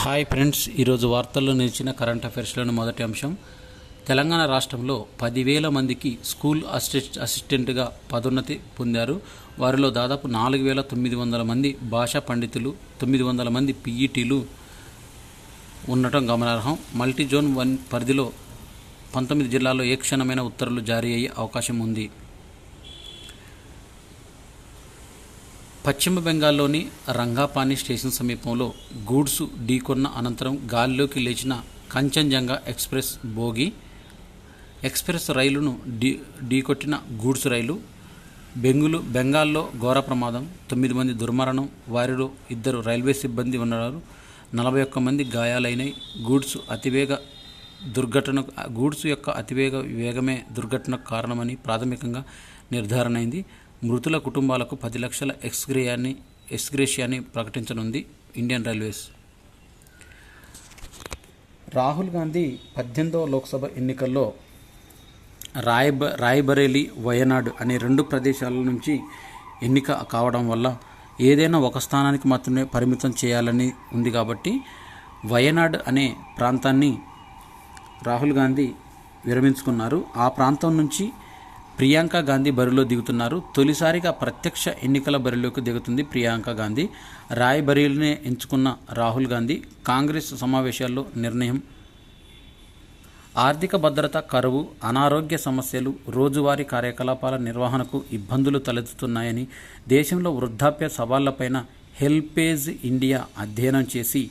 Hi friends, ఈరోజు వార్తల్లో నిలిచిన కరెంట్ అఫైర్స్లోని మొదటి అంశం. తెలంగాణ రాష్ట్రంలో 10,000 మందికి స్కూల్ అసిస్టెంట్గా పదోన్నతి పొందారు. వారిలో దాదాపు 4,900 మంది భాషా పండితులు, 900 మంది పీఈటీలు ఉండటం గమనార్హం. మల్టీ జోన్ 1 పరిధిలో 19 జిల్లాల్లో ఏ క్షణమైన ఉత్తర్వులు జారీ అయ్యే అవకాశం ఉంది. పశ్చిమ బెంగాల్లోని రంగాపాని స్టేషన్ సమీపంలో గూడ్స్ ఢీకొన్న అనంతరం గాలిలోకి లేచిన కంచన్జంగా ఎక్స్ప్రెస్ రైలును ఢీకొట్టిన గూడ్స్ రైలు. బెంగాల్లో ఘోర ప్రమాదం, 9 మంది దుర్మరణం, వారిలో 2 రైల్వే సిబ్బంది ఉన్నారు. 41 మంది గాయాలైనాయి. గూడ్స్ యొక్క అతివేగ వేగమే దుర్ఘటనకు కారణమని ప్రాథమికంగా నిర్ధారణ అయింది. మృతుల కుటుంబాలకు 10 లక్షల ఎక్స్గ్రేషియాని ప్రకటించనుంది ఇండియన్ రైల్వేస్. రాహుల్ గాంధీ 18వ లోక్సభ ఎన్నికల్లో రాయ్బరేలీ, వయనాడ్ అనే 2 ప్రదేశాల నుంచి ఎన్నిక కావడం వల్ల ఏదైనా ఒక స్థానానికి మాత్రమే పరిమితం చేయాలని ఉంది. కాబట్టి వయనాడ్ అనే ప్రాంతాన్ని రాహుల్ గాంధీ విరమించుకున్నారు. ఆ ప్రాంతం నుంచి ప్రియాంక గాంధీ బరిలో దిగుతున్నారు. తొలిసారిగా ప్రత్యక్ష ఎన్నికల బరిలోకి దిగుతుంది ప్రియాంక గాంధీ. రాయ్బరేలీనే ఎంచుకున్న రాహుల్ గాంధీ కాంగ్రెస్ సమావేశాల్లో నిర్ణయం. ఆర్థిక భద్రత, కరువు, అనారోగ్య సమస్యలు, రోజువారీ కార్యకలాపాల నిర్వహణకు ఇబ్బందులు తలెత్తుతున్నాయని దేశంలో వృద్ధాప్య సవాళ్లపైన హెల్పేజ్ ఇండియా అధ్యయనం చేసి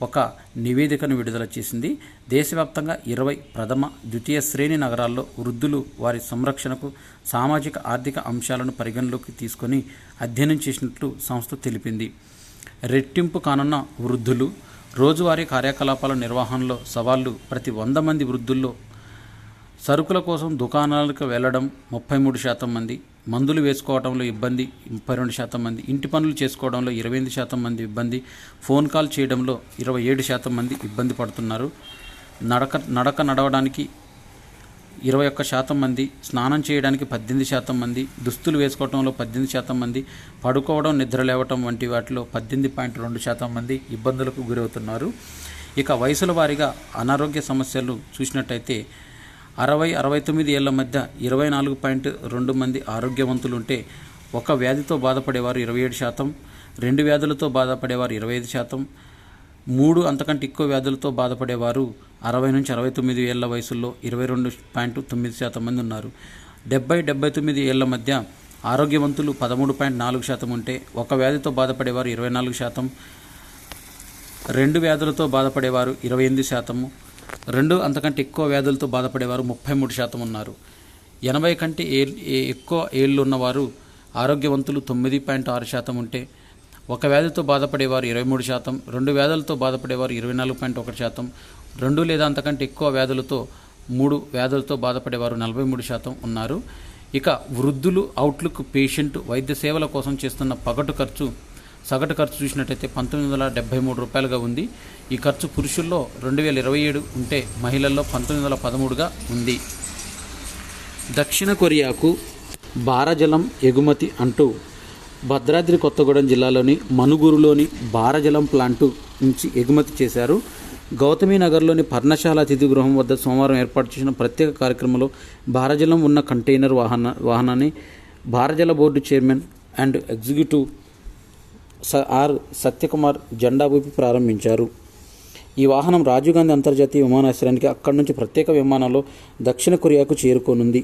ఒక నివేదికను విడుదల చేసింది. దేశవ్యాప్తంగా 20 ప్రథమ, ద్వితీయ శ్రేణి నగరాల్లో వృద్ధులు వారి సంరక్షణకు సామాజిక ఆర్థిక అంశాలను పరిగణలోకి తీసుకొని అధ్యయనం చేసినట్లు సంస్థ తెలిపింది. రెట్టింపు కానున్న వృద్ధులు, రోజువారీ కార్యకలాపాల నిర్వహణలో సవాళ్లు. ప్రతి 100 మంది వృద్ధుల్లో సరుకుల కోసం దుకాణాలకు వెళ్లడం 33% మంది, మందులు వేసుకోవడంలో ఇబ్బంది 32% మంది, ఇంటి పనులు చేసుకోవడంలో 28% మంది ఇబ్బంది, ఫోన్ కాల్ చేయడంలో 27% మంది ఇబ్బంది పడుతున్నారు. నడవడానికి 21% మంది, స్నానం చేయడానికి 18% మంది, దుస్తులు వేసుకోవడంలో 18% మంది, పడుకోవడం, నిద్ర లేవటం వంటి వాటిలో 18.2% మంది ఇబ్బందులకు గురవుతున్నారు. ఇక వయసుల వారీగా అనారోగ్య సమస్యలు చూసినట్టయితే 60-69 ఏళ్ల మధ్య 24.2 మంది ఆరోగ్యవంతులుంటే ఒక వ్యాధితో బాధపడేవారు 27%, 2 వ్యాధులతో బాధపడేవారు 25%, 3 అంతకంటే ఎక్కువ వ్యాధులతో బాధపడేవారు 60 నుంచి 69 ఏళ్ల వయసుల్లో 22.9% మంది ఉన్నారు. 70-79 ఏళ్ల మధ్య ఆరోగ్యవంతులు 13.4% ఉంటే ఒక వ్యాధితో బాధపడేవారు 24%, 2 వ్యాధులతో బాధపడేవారు 28%, 2 అంతకంటే ఎక్కువ వ్యాధులతో బాధపడేవారు 33% ఉన్నారు. 80 కంటే ఎక్కువ ఏళ్ళు ఉన్నవారు ఆరోగ్యవంతులు 9.6% ఉంటే ఒక వ్యాధితో బాధపడేవారు 23%, 2 వ్యాధులతో బాధపడేవారు 24.1%, 2 లేదా అంతకంటే ఎక్కువ వ్యాధులతో 3 వ్యాధులతో బాధపడేవారు 43% ఉన్నారు. ఇక వృద్ధులు అవుట్లుక్ పేషెంట్ వైద్య సేవల కోసం చేస్తున్న సగటు ఖర్చు చూసినట్టయితే 1,973 రూపాయలుగా ఉంది. ఈ ఖర్చు పురుషుల్లో 2027 ఉంటే మహిళల్లో 1,913గా ఉంది. దక్షిణ కొరియాకు భారజలం ఎగుమతి అంటూ భద్రాద్రి కొత్తగూడెం జిల్లాలోని మనుగురులోని భారజలం ప్లాంటు నుంచి ఎగుమతి చేశారు. గౌతమీనగర్లోని పర్ణశాల అతిథి గృహం వద్ద సోమవారం ఏర్పాటు చేసిన ప్రత్యేక కార్యక్రమంలో భారజలం ఉన్న కంటైనర్ వాహనాన్ని భారజల board chairman and executive R Satyakumar జెండా ఊపి ప్రారంభించారు. ఈ వాహనం రాజీవ్ గాంధీ అంతర్జాతీయ విమానాశ్రయానికి అక్కడి నుంచి ప్రత్యేక విమానంలో దక్షిణ కొరియాకు చేరుకోనుంది.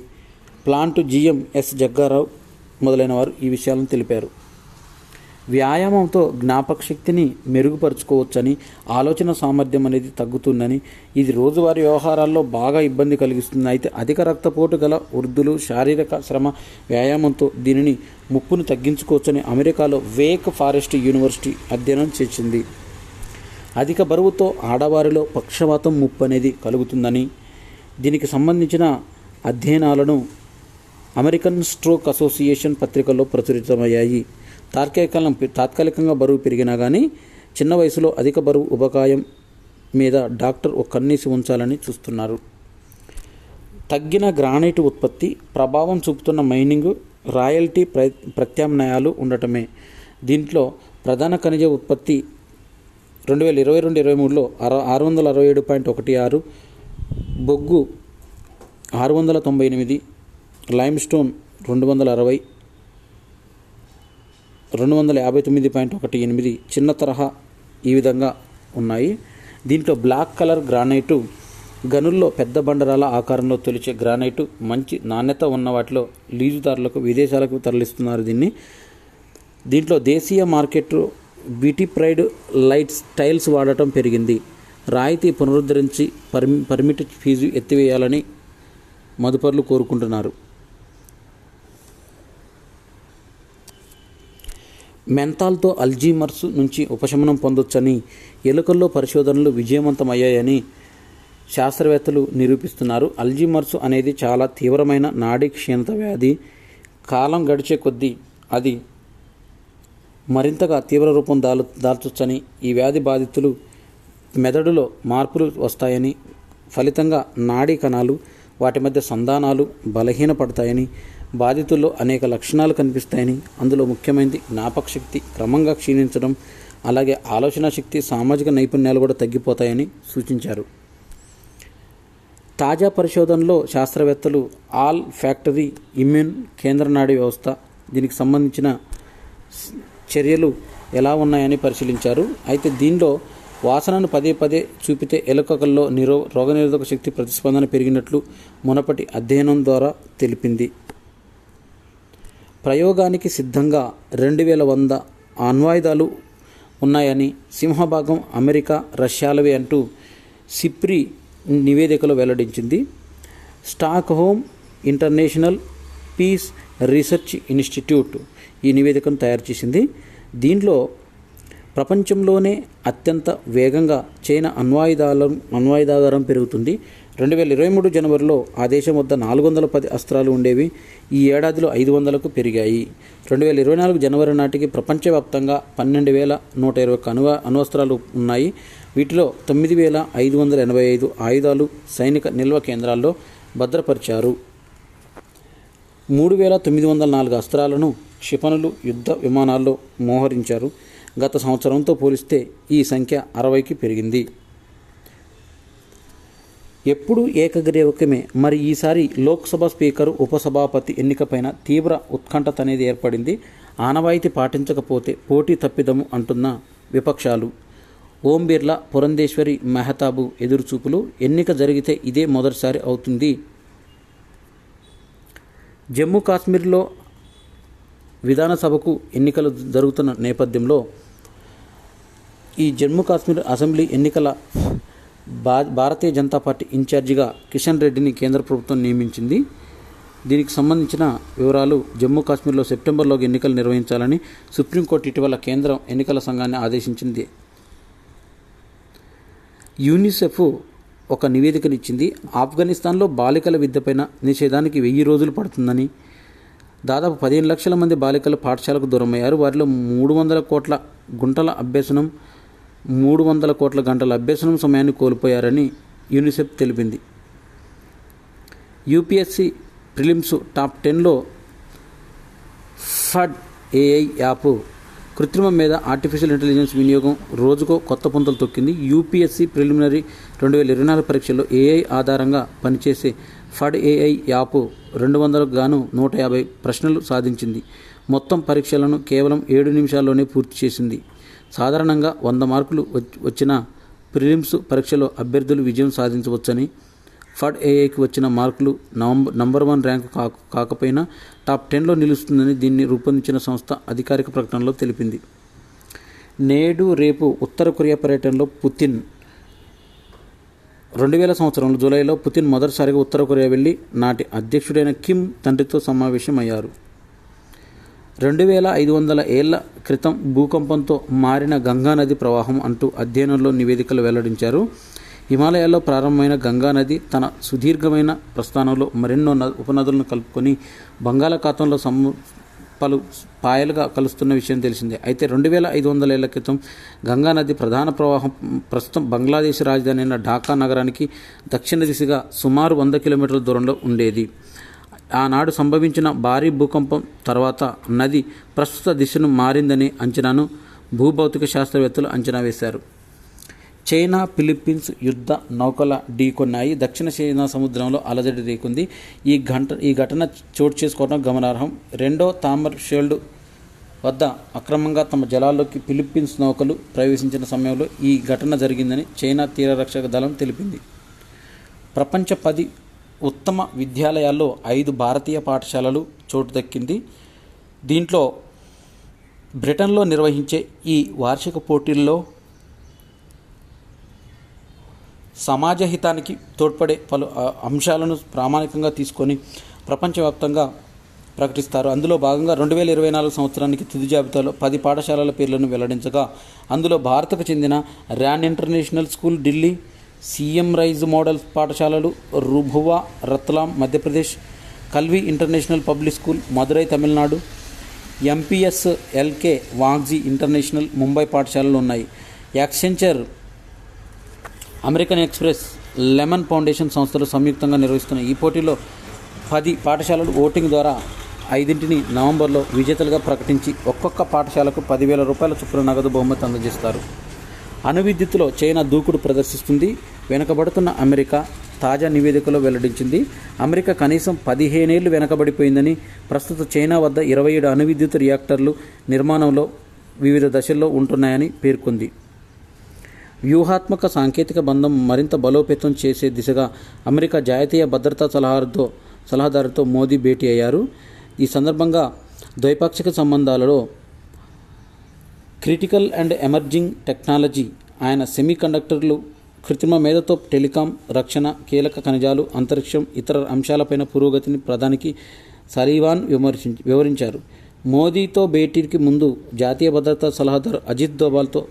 ప్లాంటు జీఎం ఎస్ జగ్గారావు మొదలైన వారు ఈ విషయాలను తెలిపారు. వ్యాయామంతో జ్ఞాపక శక్తిని మెరుగుపరుచుకోవచ్చని, ఆలోచన సామర్థ్యం అనేది తగ్గుతుందని, ఇది రోజువారీ వ్యవహారాల్లో బాగా ఇబ్బంది కలిగిస్తుంది. అయితే అధిక రక్తపోటు గల వృద్ధులు శారీరక శ్రమ, వ్యాయామంతో దీనిని ముప్పును తగ్గించుకోవచ్చని అమెరికాలో వేక్ ఫారెస్ట్ యూనివర్సిటీ అధ్యయనం చేసింది. అధిక బరువుతో ఆడవారిలో పక్షవాతం ముప్పు అనేది కలుగుతుందని, దీనికి సంబంధించిన అధ్యయనాలను అమెరికన్ స్ట్రోక్ అసోసియేషన్ పత్రికల్లో ప్రచురితమయ్యాయి. తాత్కాలికంగా బరువు పెరిగినా కానీ చిన్న వయసులో అధిక బరువు ఉబకాయం మీద డాక్టర్ ఒక కన్నీసి ఉంచాలని చూస్తున్నారు. తగ్గిన గ్రానైట్ ఉత్పత్తి ప్రభావం చూపుతున్న మైనింగ్, రాయల్టీ ప్రత్యామ్నాయాలు ఉండటమే. దీంట్లో ప్రధాన ఖనిజ ఉత్పత్తి 2022-23లో 667.16, బొగ్గు 698, లైమ్ స్టోన్ 260, 259.18 చిన్న తరహా ఈ విధంగా ఉన్నాయి. దీంట్లో బ్లాక్ కలర్ గ్రానైటు, గనుల్లో పెద్ద బండరాల ఆకారంలో తొలిచే గ్రానైటు మంచి నాణ్యత ఉన్న వాటిలో లీజుదారులకు విదేశాలకు తరలిస్తున్నారు. దీంట్లో దేశీయ market beauty pride lights tiles వాడటం పెరిగింది. రాయితీ పునరుద్ధరించి పర్మిట్ ఫీజు ఎత్తివేయాలని మదుపర్లు కోరుకుంటున్నారు. మెంతాల్తో అల్జీమర్స్ నుంచి ఉపశమనం పొందొచ్చని, ఎలుకల్లో పరిశోధనలు విజయవంతమయ్యాయని శాస్త్రవేత్తలు నిరూపిస్తున్నారు. అల్జీమర్స్ అనేది చాలా తీవ్రమైన నాడీ క్షీణత వ్యాధి. కాలం గడిచే కొద్దీ అది మరింతగా తీవ్ర రూపం దాల్చొచ్చని, ఈ వ్యాధి బాధితులు మెదడులో మార్పులు వస్తాయని, ఫలితంగా నాడీ కణాలు వాటి మధ్య సంధానాలు బలహీనపడతాయని, బాధితుల్లో అనేక లక్షణాలు కనిపిస్తాయని, అందులో ముఖ్యమైనది జ్ఞాపక శక్తి క్రమంగా క్షీణించడం, అలాగే ఆలోచన శక్తి, సామాజిక నైపుణ్యాలు కూడా తగ్గిపోతాయని సూచించారు. తాజా పరిశోధనలో శాస్త్రవేత్తలు ఆల్ ఫ్యాక్టరీ ఇమ్యూన్ కేంద్ర నాడీ వ్యవస్థ, దీనికి సంబంధించిన చర్యలు ఎలా ఉన్నాయని పరిశీలించారు. అయితే దీనిలో వాసనను పదే పదే చూపితే ఎలుకల్లో రోగనిరోధక శక్తి ప్రతిస్పందన పెరిగినట్లు మునపటి అధ్యయనం ద్వారా తెలిపింది. ప్రయోగానికి సిద్ధంగా 2100 అణ్వాయుధాలు ఉన్నాయని, సింహభాగం అమెరికా, రష్యాలవే అంటూ సిప్రి నివేదికలో వెల్లడించింది. Stockholm International Peace Research Institute ఈ నివేదికను తయారు చేసింది. దీంట్లో ప్రపంచంలోనే అత్యంత వేగంగా చైనా అణ్వాయుధాగారం పెరుగుతుంది. 2023 జనవరిలో ఆ దేశం వద్ద 410 అస్త్రాలు ఉండేవి. ఈ ఏడాదిలో 500కు పెరిగాయి. 2024 జనవరి నాటికి ప్రపంచవ్యాప్తంగా 12,121 అణ్వస్త్రాలు ఉన్నాయి. వీటిలో 9,585 ఆయుధాలు సైనిక నిల్వ కేంద్రాల్లో భద్రపరిచారు. 3,904 అస్త్రాలను క్షిపణులు, యుద్ధ విమానాల్లో మోహరించారు. గత సంవత్సరంతో పోలిస్తే ఈ సంఖ్య 60కి పెరిగింది. ఎప్పుడూ ఏకగ్రీవకమే. మరి ఈసారి లోక్సభ స్పీకరు, ఉపసభాపతి ఎన్నికపైన తీవ్ర ఉత్కంఠత అనేది ఏర్పడింది. ఆనవాయితీ పాటించకపోతే పోటీ తప్పిదము అంటున్న విపక్షాలు. ఓం బిర్లా, పురంధేశ్వరి మెహతాబు ఎదురుచూపులు. ఎన్నిక జరిగితే ఇదే మొదటిసారి అవుతుంది. జమ్మూ కాశ్మీర్లో విధానసభకు ఎన్నికలు జరుగుతున్న నేపథ్యంలో ఈ జమ్మూ కాశ్మీర్ అసెంబ్లీ ఎన్నికల భారతీయ జనతా పార్టీ ఇన్ఛార్జిగా కిషన్ రెడ్డిని కేంద్ర ప్రభుత్వం నియమించింది. దీనికి సంబంధించిన వివరాలు, జమ్మూ కాశ్మీర్లో సెప్టెంబర్లోకి ఎన్నికలు నిర్వహించాలని సుప్రీంకోర్టు ఇటీవల కేంద్ర ఎన్నికల సంఘాన్ని ఆదేశించింది. యూనిసెఫ్ ఒక నివేదికనిచ్చింది. ఆఫ్ఘనిస్తాన్లో బాలికల విద్యపైన నిషేధానికి 1000 రోజులు పడుతుందని, దాదాపు 15 లక్షల మంది బాలికలు పాఠశాలకు దూరమయ్యారు. వారిలో 300 కోట్ల గంటల అభ్యసనం సమయాన్ని కోల్పోయారని యూనిసెఫ్ తెలిపింది. UPSC prelims top 10లో ఫడ్ AI app కృత్రిమ మీద ఆర్టిఫిషియల్ ఇంటెలిజెన్స్ వినియోగం రోజుకో కొత్త పుంతలు తొక్కింది. యూపీఎస్సీ ప్రిలిమినరీ 2024 పరీక్షల్లో ఏఐ ఆధారంగా పనిచేసే ఫడ్ ఏఐ యాప్ 200కు గాను 150 ప్రశ్నలు సాధించింది. మొత్తం పరీక్షలను కేవలం 7 నిమిషాల్లోనే పూర్తి చేసింది. సాధారణంగా 100 మార్కులు వచ్చిన ప్రిలిమ్స్ పరీక్షలో అభ్యర్థులు విజయం సాధించవచ్చని, ఫడ్ ఏఐకి వచ్చిన మార్కులు నంబర్ 1 ర్యాంకు కాకపోయినా టాప్ 10లో నిలుస్తుందని దీన్ని రూపొందించిన సంస్థ అధికారిక ప్రకటనలో తెలిపింది. నేడు రేపు ఉత్తర కొరియా పర్యటనలో పుతిన్. 2000 సంవత్సరంలో జూలైలో పుతిన్ మొదటిసారిగా ఉత్తర కొరియా వెళ్లి నాటి అధ్యక్షుడైన కిమ్ తండ్రితో సమావేశం అయ్యారు. 2500 ఏళ్ల క్రితం భూకంపంతో మారిన గంగానది ప్రవాహం అంటూ అధ్యయనంలో నివేదికలు వెల్లడించారు. హిమాలయాల్లో ప్రారంభమైన గంగానది తన సుదీర్ఘమైన ప్రస్థానంలో మరెన్నో ఉపనదులను కలుపుకొని బంగాళాఖాతంలో పలు పాయలుగా కలుస్తున్న విషయం తెలిసిందే. అయితే 2500 ఏళ్ల క్రితం గంగానది ప్రధాన ప్రవాహం ప్రస్తుతం బంగ్లాదేశ్ రాజధాని అయిన ఢాకా నగరానికి దక్షిణ దిశగా సుమారు 100 కిలోమీటర్ల దూరంలో ఉండేది. ఆనాడు సంభవించిన భారీ భూకంపం తర్వాత నది ప్రస్తుత దిశను మారిందనే అంచనాను భూభౌతిక శాస్త్రవేత్తలు అంచనా వేశారు. చైనా ఫిలిప్పీన్స్ యుద్ధ నౌకల ఢీకొన్నాయి. దక్షిణ చైనా సముద్రంలో అలజడి రేకుంది. ఈ ఘటన చోటు చేసుకోవడం గమనార్హం. రెండో తామర్ షీల్డ్ వద్ద అక్రమంగా తమ జలాల్లోకి ఫిలిప్పీన్స్ నౌకలు ప్రవేశించిన సమయంలో ఈ ఘటన జరిగిందని చైనా తీరరక్షక దళం తెలిపింది. ప్రపంచ 10 ఉత్తమ విద్యాలయాల్లో 5 భారతీయ పాఠశాలలు చోటు దక్కింది. దీంట్లో బ్రిటన్లో నిర్వహించే ఈ వార్షిక పోటీల్లో సమాజ హితానికి తోడ్పడే పలు అంశాలను ప్రామాణికంగా తీసుకొని ప్రపంచవ్యాప్తంగా ప్రకటిస్తారు. అందులో భాగంగా 2024 సంవత్సరానికి తుది జాబితాలో 10 పాఠశాలల పేర్లను వెల్లడించగా అందులో భారత్కు చెందిన Ryan International School Delhi, CM Rise model పాఠశాలలు Rubhua Ratlam Madhya Pradesh, Kalvi International Public School Madurai Tamil Nadu, MPS LK Vaghji International Mumbai పాఠశాలలు ఉన్నాయి. Accenture, American Express, Lemon Foundation సంస్థలు సంయుక్తంగా నిర్వహిస్తున్న ఈ పోటీలో 10 పాఠశాలలు ఓటింగ్ ద్వారా 5 నవంబర్లో విజేతలుగా ప్రకటించి ఒక్కొక్క పాఠశాలకు 10,000 రూపాయల చొప్పున నగదు బహుమతి అందజేస్తారు. అణు విద్యుత్తులో చైనా దూకుడు ప్రదర్శిస్తుంది. వెనుకబడుతున్న అమెరికా తాజా నివేదికలో వెల్లడించింది. అమెరికా కనీసం 15 ఏళ్లు వెనుకబడిపోయిందని, ప్రస్తుత చైనా వద్ద 27 అణు విద్యుత్ రియాక్టర్లు నిర్మాణంలో వివిధ దశల్లో ఉంటున్నాయని పేర్కొంది. వ్యూహాత్మక సాంకేతిక బంధం మరింత బలోపేతం చేసే దిశగా అమెరికా జాతీయ భద్రతా సలహాదారుతో మోదీ భేటీ అయ్యారు. ఈ సందర్భంగా ద్వైపాక్షిక సంబంధాలలో క్రిటికల్ అండ్ ఎమర్జింగ్ టెక్నాలజీ, ఆయన సెమీ కండక్టర్లు, కృత్రిమ మేధతో టెలికాం, రక్షణ, కీలక ఖనిజాలు, అంతరిక్షం, ఇతర అంశాలపైన పురోగతిని ప్రధానికి సలీవాన్ వివరించారు. మోదీతో భేటీకి ముందు జాతీయ భద్రతా సలహాదారు అజిత్ దోవాల్తో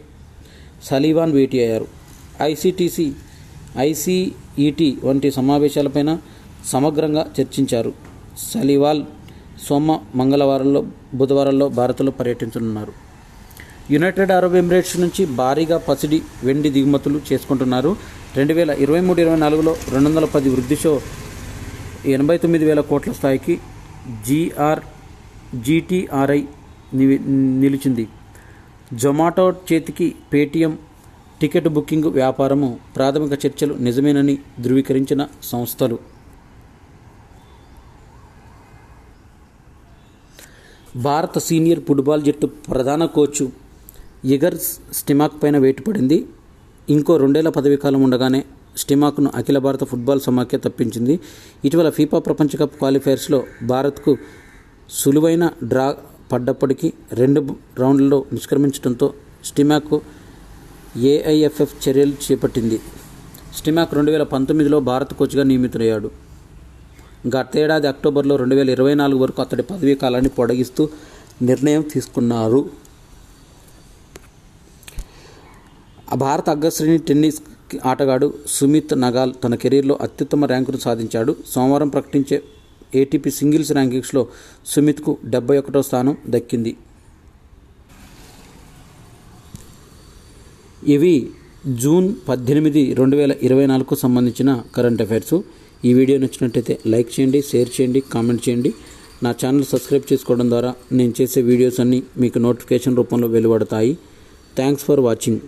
సలీవాన్ భేటీ అయ్యారు. ఐసీఈటీ వంటి సమావేశాలపైన సమగ్రంగా చర్చించారు. సలీవాల్ బుధవారంలో భారత్లో పర్యటించనున్నారు. యునైటెడ్ అరబ్ ఎమిరేట్స్ నుంచి భారీగా పసిడి, వెండి దిగుమతులు చేసుకుంటున్నారు. 2023-24లో 210 వృద్ధితో 89,000 కోట్ల స్థాయికి జీటీఆర్ఐ నిలిచింది. జొమాటో చేతికి పేటీఎం టికెట్ బుకింగ్ వ్యాపారము ప్రాథమిక చర్చలు నిజమేనని ధృవీకరించిన సంస్థలు. భారత సీనియర్ ఫుట్బాల్ జట్టు ప్రధాన కోచ్ ఇగర్ స్టిమాక్ పైన వేటు పడింది. ఇంకో 2 ఏళ్ల పదవీ కాలం ఉండగానే స్టిమాక్ను అఖిల భారత ఫుట్బాల్ సమాఖ్య తప్పించింది. ఇటీవల ఫీఫా ప్రపంచ కప్ క్వాలిఫైర్స్లో భారత్కు సులువైన డ్రా పడ్డప్పటికీ 2 రౌండ్లలో నిష్క్రమించడంతో స్టిమాక్ ఏఐఎఫ్ఎఫ్ చర్యలు చేపట్టింది. స్టిమాక్ 2019లో భారత కోచ్గా నియమితుడయ్యాడు. గతేడాది అక్టోబర్లో 2024 వరకు అతడి పదవీ కాలాన్ని పొడిగిస్తూ నిర్ణయం తీసుకున్నారు. భారత అగ్రశ్రేణి టెన్నిస్ ఆటగాడు సుమిత్ నగాల్ తన కెరీర్లో అత్యుత్తమ ర్యాంకును సాధించాడు. సోమవారం ప్రకటించే ఏటీపీ సింగిల్స్ ర్యాంకింగ్స్లో సుమిత్కు 71వ స్థానం దక్కింది. ఇవి జూన్ 18, 2024కు సంబంధించిన కరెంట్ అఫైర్స్. ఈ వీడియో నచ్చినట్టయితే లైక్ చేయండి, షేర్ చేయండి, కామెంట్ చేయండి. నా ఛానల్ సబ్స్క్రైబ్ చేసుకోవడం ద్వారా నేను చేసే వీడియోస్ అన్నీ మీకు నోటిఫికేషన్ రూపంలో వెలువడతాయి. Thanks for watching.